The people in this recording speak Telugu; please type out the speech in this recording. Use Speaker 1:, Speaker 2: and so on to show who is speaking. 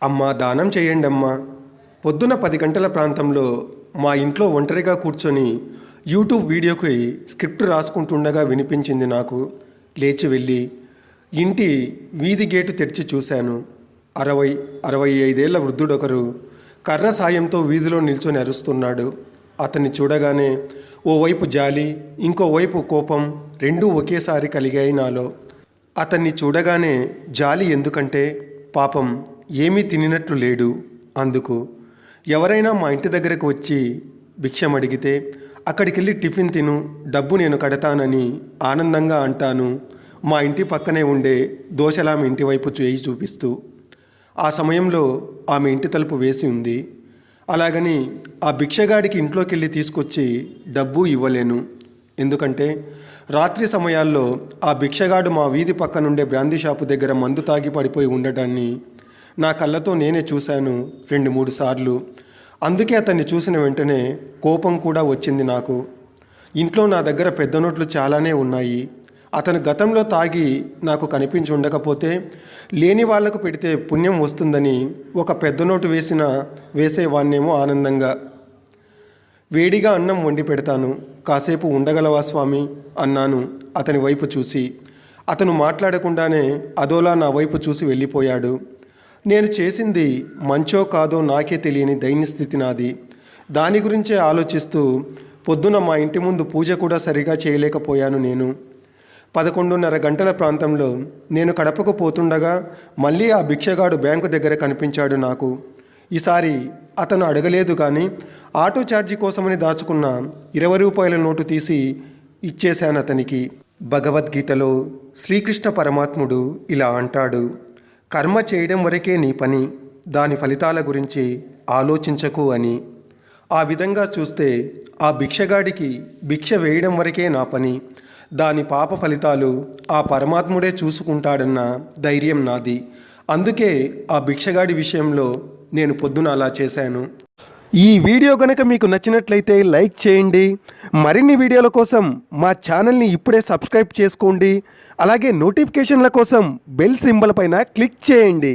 Speaker 1: అమ్మా దానం చేయండి అమ్మా. పొద్దున 10 గంటల ప్రాంతంలో మా ఇంట్లో ఒంటరిగా కూర్చొని యూట్యూబ్ వీడియోకి స్క్రిప్ట్ రాసుకుంటుండగా వినిపించింది నాకు. లేచి వెళ్ళి ఇంటి వీధి గేటు తెరిచి చూశాను. 60-65 వృద్ధుడొకరు కర్ర సాయంతో వీధిలో నిల్చొని అరుస్తున్నాడు. అతన్ని చూడగానే ఓవైపు జాలి, ఇంకోవైపు కోపం రెండూ ఒకేసారి కలిగాయి నాలో. అతన్ని చూడగానే జాలి ఎందుకంటే పాపం ఏమీ తినినట్లు లేడు. అందుకు ఎవరైనా మా ఇంటి దగ్గరకు వచ్చి భిక్షం అడిగితే అక్కడికి వెళ్ళి టిఫిన్ తిను, డబ్బు నేను కడతానని ఆనందంగా అంటాను. మా ఇంటి పక్కనే ఉండే దోశలామె ఇంటి వైపు చేయి చూపిస్తూ. ఆ సమయంలో ఆమె ఇంటి తలుపు వేసి ఉంది. అలాగని ఆ భిక్షగాడికి ఇంట్లోకి వెళ్ళి తీసుకొచ్చి డబ్బు ఇవ్వలేను. ఎందుకంటే రాత్రి సమయాల్లో ఆ భిక్షగాడు మా వీధి పక్కనుండే బ్రాందీ షాపు దగ్గర మందు తాగి పడిపోయి ఉండటాన్ని నా కళ్ళతో నేనే చూశాను 2-3 సార్లు. అందుకే అతన్ని చూసిన వెంటనే కోపం కూడా వచ్చింది నాకు. ఇంట్లో నా దగ్గర పెద్ద నోట్లు చాలానే ఉన్నాయి. అతను గతంలో తాగి నాకు కనిపించి ఉండకపోతే లేని వాళ్లకు పెడితే పుణ్యం వస్తుందని ఒక పెద్ద నోటు వేసేవాన్నేమో ఆనందంగా. వేడిగా అన్నం వండి పెడతాను, కాసేపు ఉండగలవా స్వామి అన్నాను అతని వైపు చూసి. అతను మాట్లాడకుండానే అదోలా నా వైపు చూసి వెళ్ళిపోయాడు. నేను చేసింది మంచో కాదో నాకే తెలియని దైన్యస్థితి నాది. దాని గురించే ఆలోచిస్తూ పొద్దున మా ఇంటి ముందు పూజ కూడా సరిగా చేయలేకపోయాను నేను. 11:30 గంటల ప్రాంతంలో నేను కడపకు పోతుండగా మళ్ళీ ఆ భిక్షగాడు బ్యాంకు దగ్గర కనిపించాడు నాకు. ఈసారి అతను అడగలేదు కానీ ఆటో ఛార్జీ కోసమని దాచుకున్న 20 రూపాయల నోటు తీసి ఇచ్చేశాను అతనికి. భగవద్గీతలో శ్రీకృష్ణ పరమాత్ముడు ఇలా అంటాడు, కర్మ చేయడం వరకే నీ పని, దాని ఫలితాల గురించి ఆలోచించకు అని. ఆ విధంగా చూస్తే ఆ భిక్షగాడికి భిక్ష వేయడం వరకే నా పని, దాని పాప ఫలితాలు ఆ పరమాత్ముడే చూసుకుంటాడన్న ధైర్యం నాది. అందుకే ఆ భిక్షగాడి విషయంలో నేను పొద్దున అలా చేశాను. ఈ వీడియో కనుక మీకు నచ్చినట్లయితే లైక్ చేయండి. మరిన్ని వీడియోల కోసం మా ఛానల్ని ఇప్పుడే సబ్స్క్రైబ్ చేసుకోండి. అలాగే నోటిఫికేషన్ల కోసం బెల్ సింబల్ పైన క్లిక్ చేయండి.